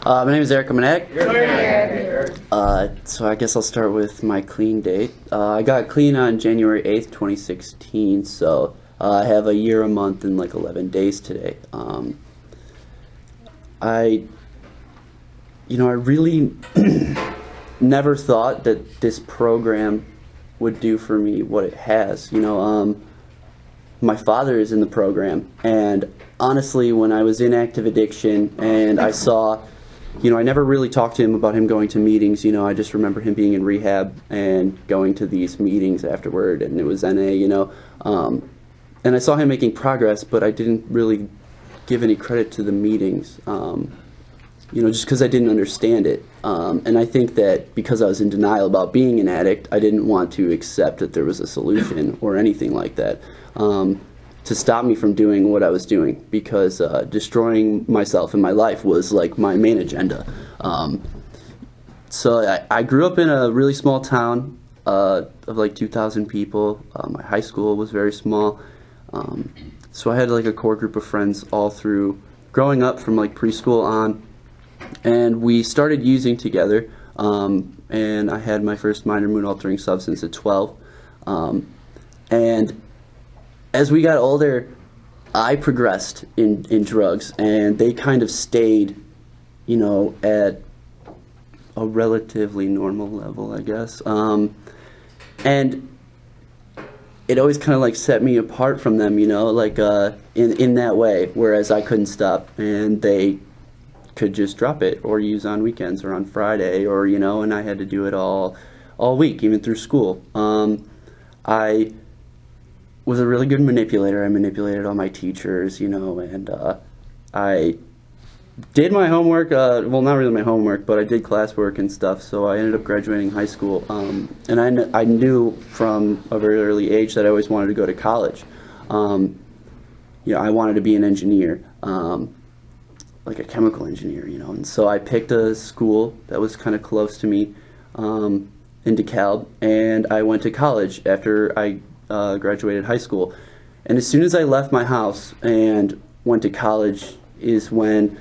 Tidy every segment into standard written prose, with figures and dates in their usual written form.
My name is Eric Manek. So I guess I'll start with my clean date. I got clean on January 8th, 2016, so I have a year, a month, and like 11 days today. I really never thought that this program would do for me what it has. My father is in the program, and honestly, when I was in active addiction and I saw, I never really talked to him about him going to meetings. I just remember him being in rehab and going to these meetings afterward, and it was NA, and I saw him making progress, but I didn't really give any credit to the meetings, just because I didn't understand it. And I think that because I was in denial about being an addict, I didn't want to accept that there was a solution or anything like that to stop me from doing what I was doing, because destroying myself and my life was like my main agenda. So I grew up in a really small town of like 2,000 people. My high school was very small. So I had like a core group of friends all through growing up from like preschool on. And we started using together, and I had my first minor mood-altering substance at 12. And as we got older, I progressed in drugs, and they kind of stayed, at a relatively normal level, I guess. And it always kind of like set me apart from them, in that way, whereas I couldn't stop, and they could just drop it or use on weekends or on Friday, or and I had to do it all week, even through school. I was a really good manipulator. I manipulated all my teachers, and I did my homework, well, not really my homework, but I did classwork and stuff, so I ended up graduating high school, and I knew from a very early age that I always wanted to go to college. I wanted to be an engineer, like a chemical engineer, and so I picked a school that was kind of close to me in DeKalb, and I went to college after I graduated high school. And as soon as I left my house and went to college is when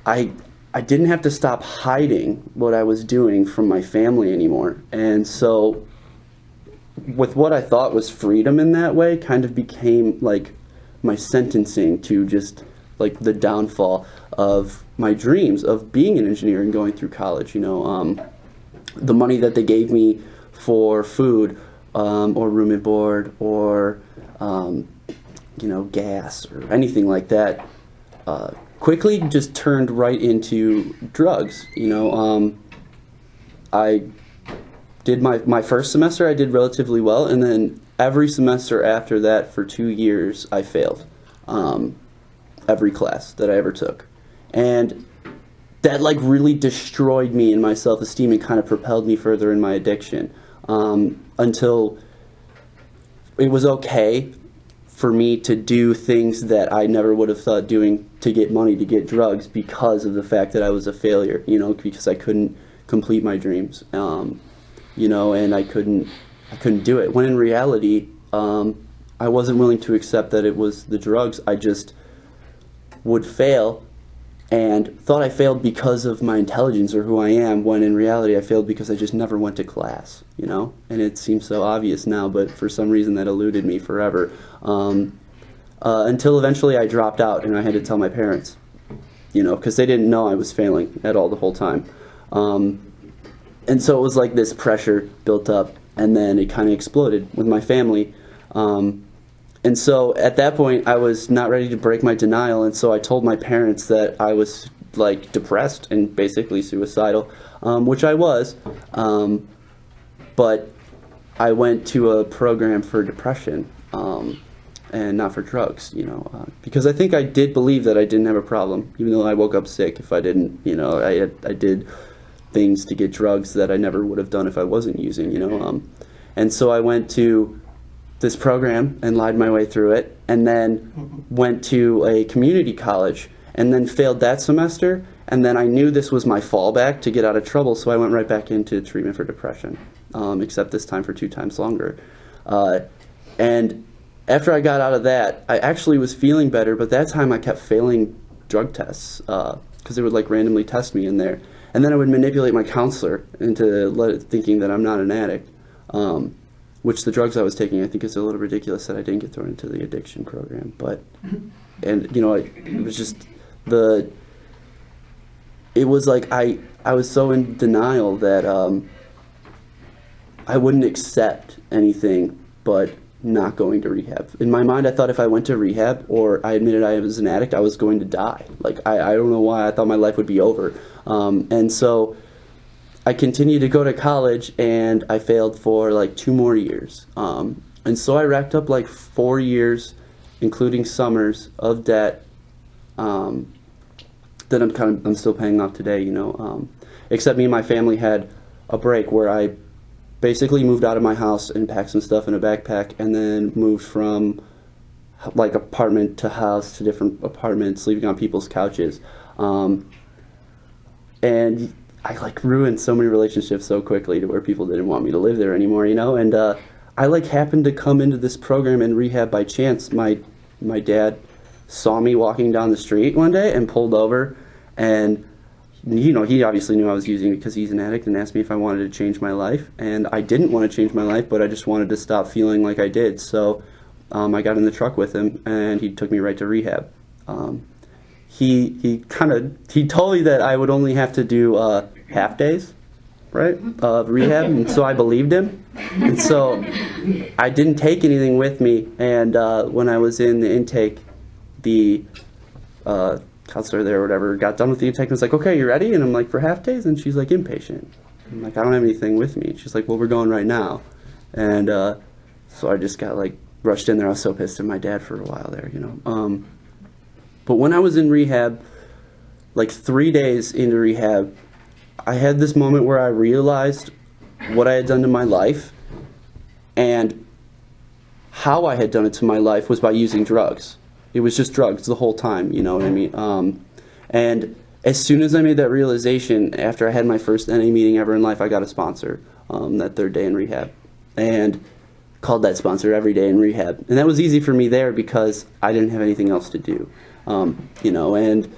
I didn't have to stop hiding what I was doing from my family anymore. And so with what I thought was freedom in that way kind of became like my sentencing to just like the downfall of my dreams of being an engineer and going through college. The money that they gave me for food or room and board or gas or anything like that quickly just turned right into drugs. I did my first semester, I did relatively well, and then every semester after that for 2 years I failed. Every class that I ever took. And that like really destroyed me and my self-esteem and kind of propelled me further in my addiction, until it was okay for me to do things that I never would have thought doing to get money, to get drugs, because of the fact that I was a failure, because I couldn't complete my dreams, and I couldn't do it. When in reality, I wasn't willing to accept that it was the drugs. I just would fail and thought I failed because of my intelligence or who I am, when in reality I failed because I just never went to class, and it seems so obvious now, but for some reason that eluded me forever, until eventually I dropped out and I had to tell my parents, because they didn't know I was failing at all the whole time, and so it was like this pressure built up, and then it kind of exploded with my family. And so at that point, I was not ready to break my denial, and so I told my parents that I was like depressed and basically suicidal, which I was, but I went to a program for depression, and not for drugs, because I think I did believe that I didn't have a problem, even though I woke up sick if I didn't, I did things to get drugs that I never would have done if I wasn't using, and so I went to this program and lied my way through it, and then went to a community college and then failed that semester, and then I knew this was my fallback to get out of trouble, so I went right back into treatment for depression, except this time for 2 times longer. And after I got out of that, I actually was feeling better, but that time I kept failing drug tests, because because they would like randomly test me in there. And then I would manipulate my counselor into thinking that I'm not an addict, which the drugs I was taking, I think is a little ridiculous that I didn't get thrown into the addiction program. But, and, you know, it was just it was like I was so in denial that I wouldn't accept anything but not going to rehab. In my mind, I thought if I went to rehab or I admitted I was an addict, I was going to die. Like, I don't know why, I thought my life would be over. And so I continued to go to college, and I failed for like 2 more years. And so I racked up like 4 years, including summers, of debt that I'm still paying off today, you know. Except me and my family had a break where I basically moved out of my house and packed some stuff in a backpack, and then moved from like apartment to house to different apartments, sleeping on people's couches. And I like ruined so many relationships so quickly to where people didn't want me to live there anymore, you know. And I like happened to come into this program in rehab by chance. My dad saw me walking down the street one day and pulled over, and you know, he obviously knew I was using because he's an addict, and asked me if I wanted to change my life. And I didn't want to change my life, but I just wanted to stop feeling like I did. So I got in the truck with him, and he took me right to rehab. He told me that I would only have to do half days, right, of rehab, and so I believed him. And so I didn't take anything with me, and when I was in the intake, the counselor there or whatever got done with the intake and was like, okay, you ready? And I'm like, for half days? And she's like, inpatient. I'm like, I don't have anything with me. She's like, well, we're going right now. And so I just got like rushed in there. I was so pissed at my dad for a while there, you know. But when I was in rehab, like 3 days into rehab, I had this moment where I realized what I had done to my life, and how I had done it to my life was by using drugs. It was just drugs the whole time, you know what I mean? And as soon as I made that realization, after I had my first NA meeting ever in life, I got a sponsor that 3rd day in rehab, and called that sponsor every day in rehab. And that was easy for me there because I didn't have anything else to do, you know. And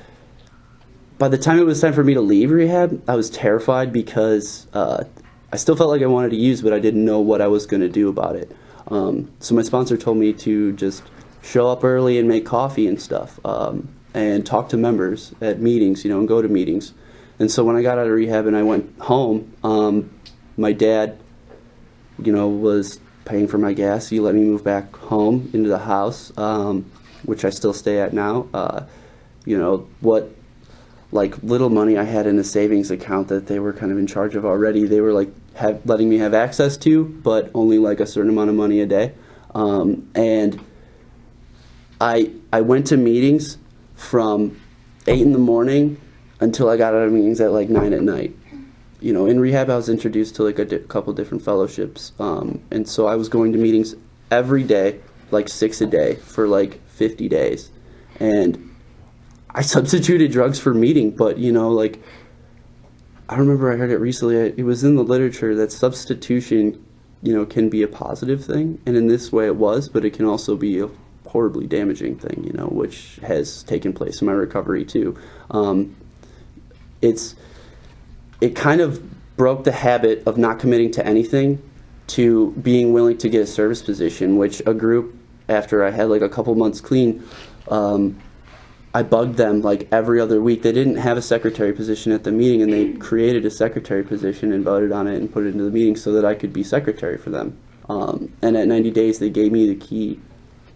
by the time it was time for me to leave rehab, I was terrified because I still felt like I wanted to use, but I didn't know what I was going to do about it. So my sponsor told me to just show up early and make coffee and stuff, and talk to members at meetings, you know, and go to meetings. And so when I got out of rehab and I went home, my dad, you know, was paying for my gas. He let me move back home into the house, which I still stay at now. You know, what like little money I had in a savings account that they were kind of in charge of already, they were like letting me have access to, but only like a certain amount of money a day. And I went to meetings from 8 in the morning until I got out of meetings at like 9 at night. You know, in rehab I was introduced to like a couple different fellowships, and so I was going to meetings every day, like 6 a day for like 50 days. And I substituted drugs for meeting, but you know, like, I remember I heard it recently, it was in the literature that substitution, you know, can be a positive thing, and in this way it was, but it can also be a horribly damaging thing, you know, which has taken place in my recovery too. It kind of broke the habit of not committing to anything to being willing to get a service position, which a group, after I had like a couple months clean, I bugged them like every other week. They didn't have a secretary position at the meeting, and they created a secretary position and voted on it and put it into the meeting so that I could be secretary for them. And at 90 days, they gave me the key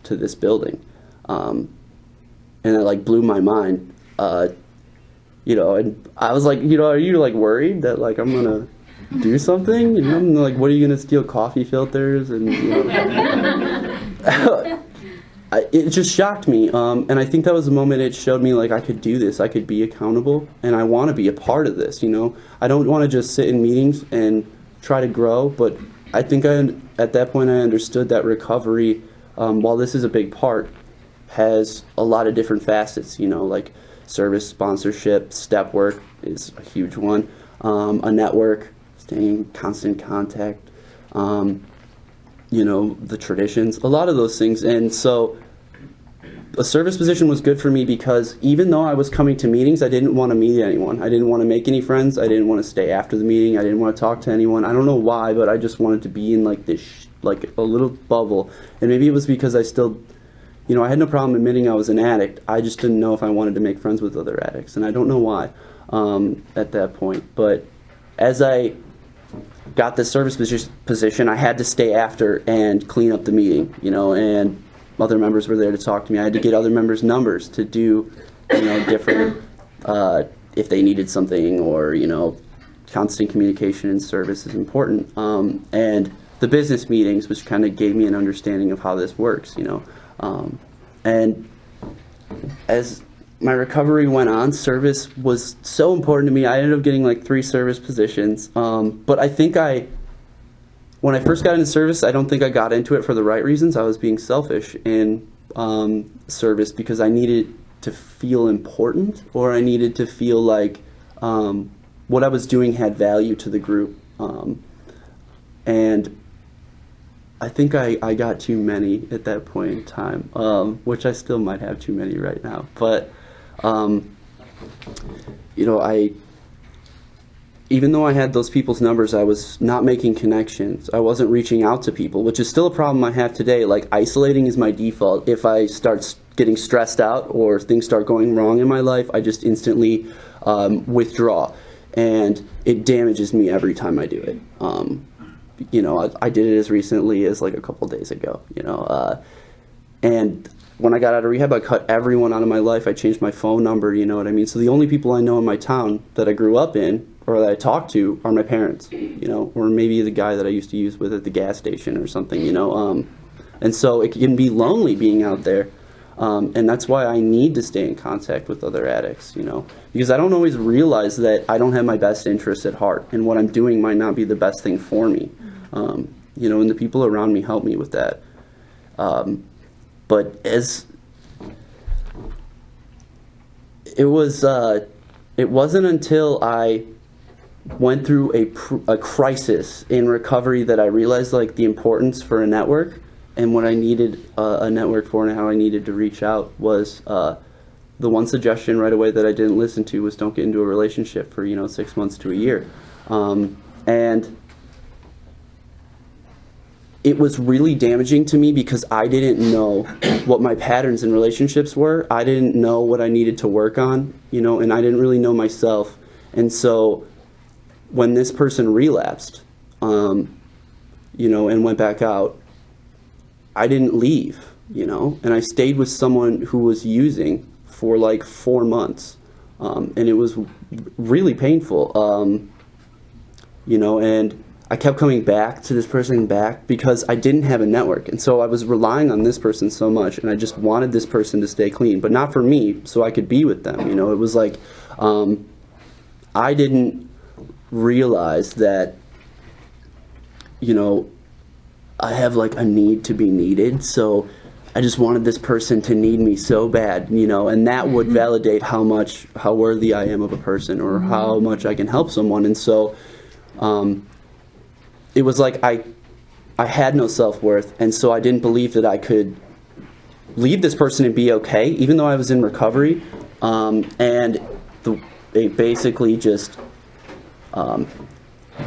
to this building. And it like blew my mind. You know, and I was like, you know, are you like worried that like I'm gonna do something? You know, and like, what are you gonna steal coffee filters? And you know, it just shocked me. And I think that was the moment it showed me like I could do this. I could be accountable, and I want to be a part of this. You know, I don't want to just sit in meetings and try to grow. But I think at that point I understood that recovery, while this is a big part, has a lot of different facets. You know, like service, sponsorship, step work is a huge one. A network, staying in constant contact, you know, the traditions, a lot of those things. And so a service position was good for me because even though I was coming to meetings, I didn't want to meet anyone. I didn't want to make any friends. I didn't want to stay after the meeting. I didn't want to talk to anyone. I don't know why, but I just wanted to be in like this, like a little bubble. And maybe it was because I still, I had no problem admitting I was an addict. I just didn't know if I wanted to make friends with other addicts. And I don't know why at that point. But as I got this service position, I had to stay after and clean up the meeting, and other members were there to talk to me. I had to get other members' numbers to do, different, if they needed something, or, constant communication and service is important. And the business meetings, which kind of gave me an understanding of how this works, and as my recovery went on, service was so important to me. I ended up getting like 3 service positions. But I think when I first got into service, I don't think I got into it for the right reasons. I was being selfish in service because I needed to feel important, or I needed to feel like what I was doing had value to the group. And I think I got too many at that point in time, which I still might have too many right now. But, even though I had those people's numbers, I was not making connections. I wasn't reaching out to people, which is still a problem I have today. Like, isolating is my default. If I start getting stressed out or things start going wrong in my life, I just instantly withdraw. And it damages me every time I do it. I did it as recently as like a couple days ago, and when I got out of rehab, I cut everyone out of my life. I changed my phone number, you know what I mean? So the only people I know in my town that I grew up in or that I talk to are my parents, or maybe the guy that I used to use with at the gas station or something, and so it can be lonely being out there. And that's why I need to stay in contact with other addicts, because I don't always realize that I don't have my best interests at heart, and what I'm doing might not be the best thing for me. And the people around me help me with that. But it wasn't until I went through a crisis in recovery that I realized like the importance for a network. And what I needed a network for and how I needed to reach out was the one suggestion right away that I didn't listen to was don't get into a relationship for 6 months to a year. And it was really damaging to me because I didn't know what my patterns in relationships were. I didn't know what I needed to work on, and I didn't really know myself. And so when this person relapsed, and went back out, I didn't leave, and I stayed with someone who was using for like 4 months, and it was really painful, and I kept coming back to this person because I didn't have a network, and so I was relying on this person so much, and I just wanted this person to stay clean, but not for me, so I could be with them, it was like, I didn't realize that, I have like a need to be needed, so I just wanted this person to need me so bad, and that would validate how worthy I am of a person or how much I can help someone. And so it was like I had no self-worth, and so I didn't believe that I could leave this person and be okay, even though I was in recovery, and they basically just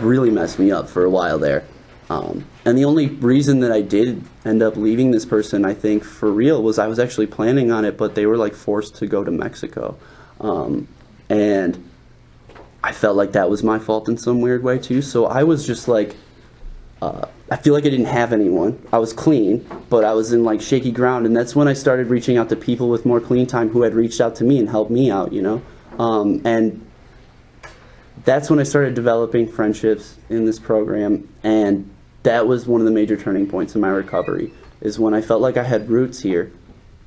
really messed me up for a while there. And the only reason that I did end up leaving this person, I think, for real, was I was actually planning on it, but they were like forced to go to Mexico. And I felt like that was my fault in some weird way too. So I was just like, I feel like I didn't have anyone. I was clean, but I was in like shaky ground. And that's when I started reaching out to people with more clean time who had reached out to me and helped me out, and that's when I started developing friendships in this program, and that was one of the major turning points in my recovery, is when I felt like I had roots here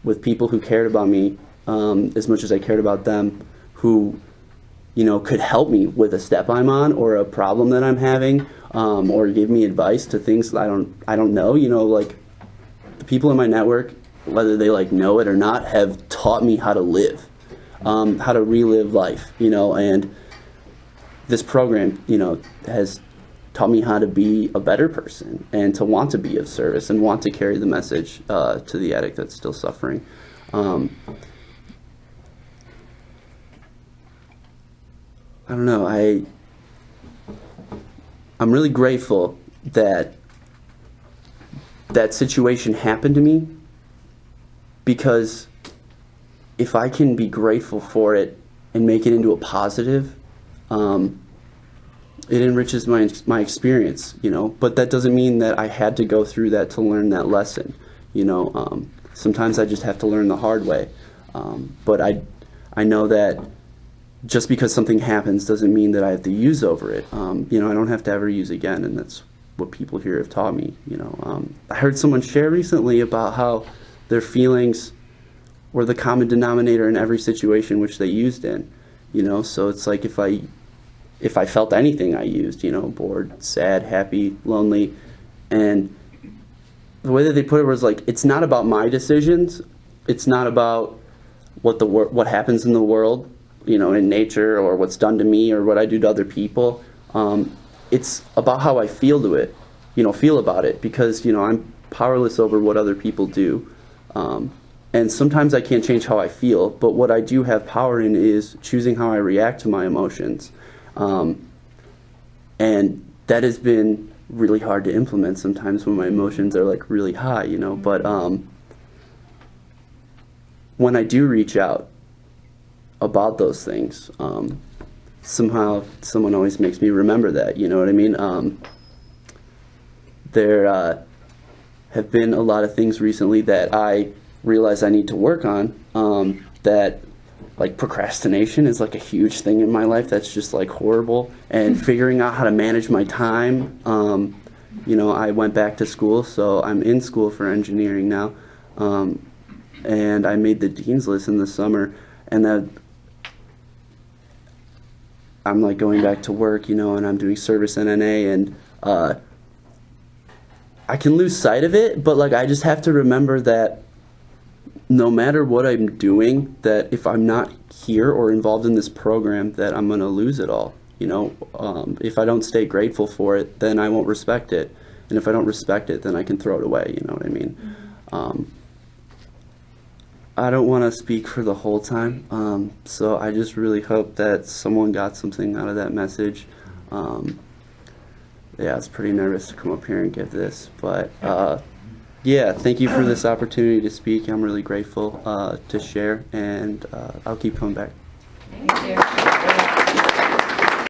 with people who cared about me as much as I cared about them, who, could help me with a step I'm on or a problem that I'm having, or give me advice to things that I don't know. Like the people in my network, whether they like know it or not, have taught me how to live, how to relive life, and this program, has taught me how to be a better person and to want to be of service and want to carry the message to the addict that's still suffering. I don't know. I'm really grateful that that situation happened to me, because if I can be grateful for it and make it into a positive, it enriches my experience, you know. But that doesn't mean that I had to go through that to learn that lesson, you know. Sometimes I just have to learn the hard way. But I know that just because something happens doesn't mean that I have to use over it. You know, I don't have to ever use again, and that's what people here have taught me, you know. I heard someone share recently about how their feelings were the common denominator in every situation which they used in, you know. So it's like if I felt anything, I used, you know, bored, sad, happy, lonely. And the way that they put it was like, it's not about my decisions, it's not about what happens in the world, you know, in nature, or what's done to me, or what I do to other people. It's about how I feel about it, because, you know, I'm powerless over what other people do. And sometimes I can't change how I feel, but what I do have power in is choosing how I react to my emotions. And that has been really hard to implement sometimes when my emotions are like really high, you know. But when I do reach out about those things, somehow someone always makes me remember that, you know what I mean? There have been a lot of things recently that I realize I need to work on, that, like, procrastination is like a huge thing in my life that's just like horrible, and figuring out how to manage my time. You know, I went back to school, so I'm in school for engineering now, and I made the dean's list in the summer, and that I'm like going back to work, you know, and I'm doing service NNA, and I can lose sight of it, but like I just have to remember that no matter what I'm doing, that if I'm not here or involved in this program, that I'm going to lose it all, you know. If I don't stay grateful for it, then I won't respect it, and if I don't respect it, then I can throw it away, you know what I mean? I don't want to speak for the whole time, so I just really hope that someone got something out of that message. Yeah, I was pretty nervous to come up here and give this, but yeah, thank you for this opportunity to speak. I'm really grateful to share, and I'll keep coming back. Thank you.